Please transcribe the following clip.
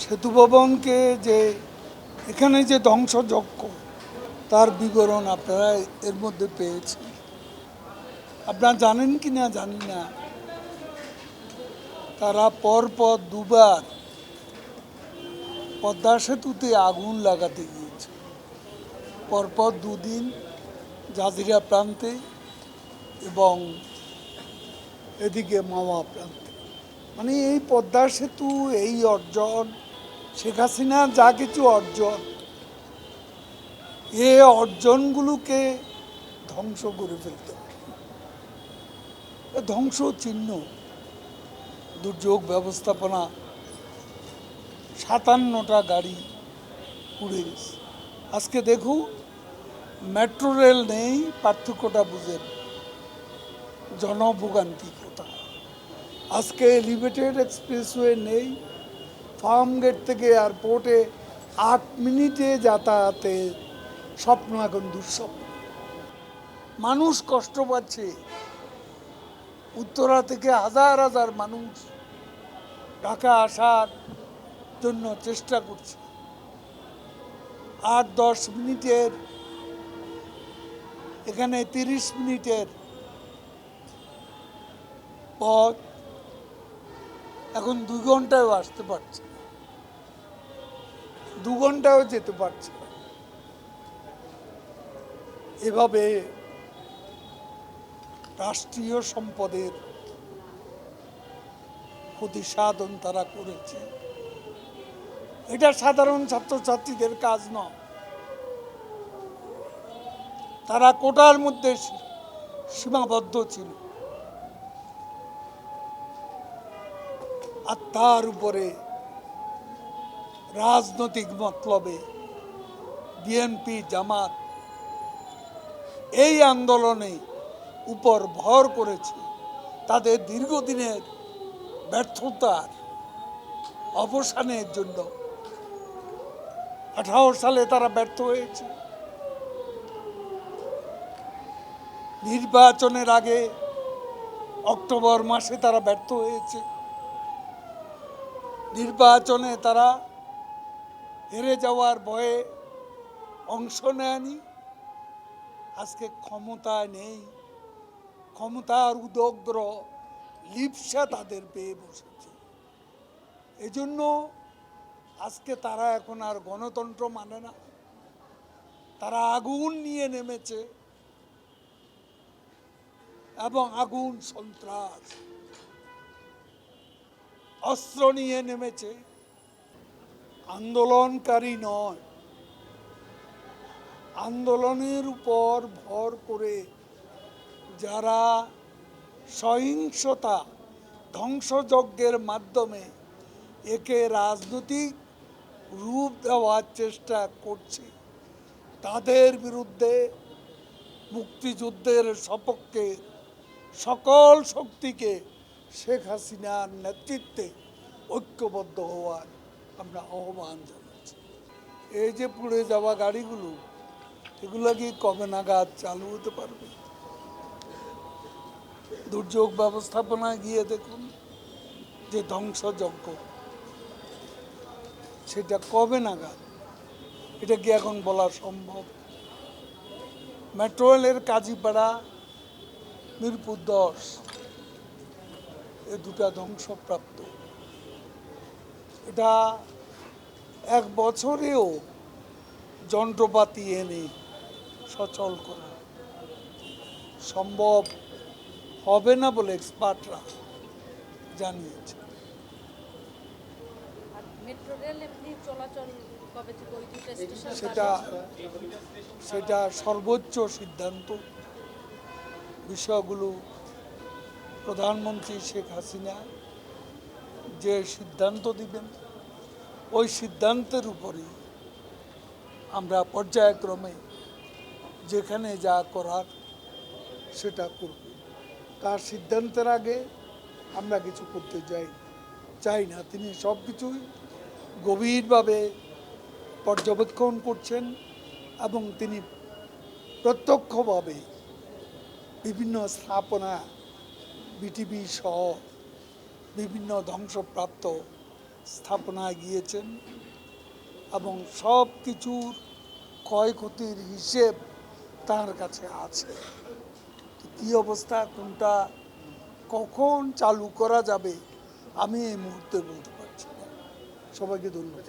সেতু ভবনকে যে এখানে যে ধ্বংসযজ্ঞ তার বিবরণ আপনারা এর মধ্যে পেয়েছেন। আপনারা জানেন কি না জানি না, তারা পরপর দুবার পদ্মা সেতুতে আগুন লাগাতে গিয়েছে, পরপর দুদিন জাজিরা প্রান্তে এবং এদিকে মাওয়া প্রান্তে। মানে এই পদ্মা সেতু, এই অর্জন, শেখ হাসিনা যা কিছু অর্জন, এ অর্জনগুলোকে ধ্বংস করে ফেলতে হবে। ধ্বংস চিহ্ন দুর্যোগ ব্যবস্থাপনা, 57টা গাড়ি পুড়ে গেছে। আজকে দেখুন মেট্রো রেল নেই, পার্থক্যটা বুঝেন, জনভোগান্তি কোথায়। আজকে এলিভেটেড এক্সপ্রেসওয়ে নেই, ফার্ম গেট থেকে এয়ারপোর্টে 8 মিনিটে যাতায়াতের স্বপ্ন এখন দুঃস্বপ্ন। মানুষ কষ্ট পাচ্ছে, উত্তরা থেকে হাজার হাজার মানুষ ঢাকা আসার জন্য চেষ্টা করছে। 8-10 মিনিটের এখানে 30 মিনিটের পথ এখন 2 ঘন্টায়ও আসতে পারছে, 2 ঘন্টায়ও যেতে পারছে। এভাবে রাষ্ট্রীয় সম্পদের ক্ষতি সাধন তারা করেছে। এটা সাধারণ ছাত্রছাত্রীদের কাজ নয়। তারা কোটার মধ্যে সীমাবদ্ধ ছিল, আর তার উপরে রাজনৈতিক মতলবে বিএনপি জামাত এই আন্দোলনে উপর ভর করেছে। তাদের দীর্ঘদিনের ব্যর্থতার অবসানের জন্য 18 সালে তারা ব্যর্থ হয়েছে। নির্বাচনের আগে অক্টোবর মাসে তারা ব্যর্থ হয়েছে। নির্বাচনে তারা হেরে যাওয়ার ভয়ে অংশ নেয়নি। আজকে ক্ষমতায় নেই, ক্ষমতার উদগ্র লিপ্সা তাদের পেয়ে বসেছে। এজন্য আজকে তারা এখন আর গণতন্ত্র মানে না। তারা আগুন নিয়ে নেমেছে এবং আগুন সন্ত্রাস অস্ত্র নিয়ে নেমেছে। আন্দোলনকারী নয়, আন্দোলনের উপর ভর করে যারা সহিংসতা ধ্বংসযজ্ঞের মাধ্যমে একে রাজনৈতিক রূপ দেওয়ার চেষ্টা করছে, তাদের বিরুদ্ধে মুক্তিযুদ্ধের সপক্ষে সকল শক্তিকে শেখ হাসিনার নেতৃত্বে ঐক্যবদ্ধ হওয়ার আমরা আহ্বান জানাচ্ছি। এই যে পুড়ে যাওয়া গাড়িগুলো, এগুলো কি কবে নাগাদ চালু হতে পারবে? দুর্যোগ ব্যবস্থাপনায় গিয়ে দেখুন যে ধ্বংসযজ্ঞ, সেটা কবে নাগাদ, এটা কি এখন বলা সম্ভব? মেট্রো রেলের কাজীপাড়া, মিরপুর 10 এ দুটা ধ্বংসপ্রাপ্ত। এটা 1 বছরেও যন্ত্রপাতি এনে সচল করা সম্ভব হবে না বলে এক্সপার্টরা জানিয়েছে। সেটা সর্বোচ্চ সিদ্ধান্ত। বিষয়গুলো প্রধানমন্ত্রী শেখ হাসিনা যে সিদ্ধান্ত দিবেন, ওই সিদ্ধান্তের উপরে আমরা পর্যায়ক্রমে যেখানে যা করার সেটা করব। তার সিদ্ধান্তের আগে আমরা কিছু করতে চাই না। তিনি সব কিছুই গভীরভাবে পর্যবেক্ষণ করছেন এবং তিনি প্রত্যক্ষভাবে বিভিন্ন স্থাপনা, বিটিভি সহ বিভিন্ন ধ্বংসপ্রাপ্ত স্থাপনায় গিয়েছেন এবং সব কিছুর ক্ষয়ক্ষতির হিসেব তার কাছে আছে। কী অবস্থা, কোনটা কখন চালু করা যাবে আমি এই মুহূর্তে বলতে পারছি না। সবাইকে ধন্যবাদ।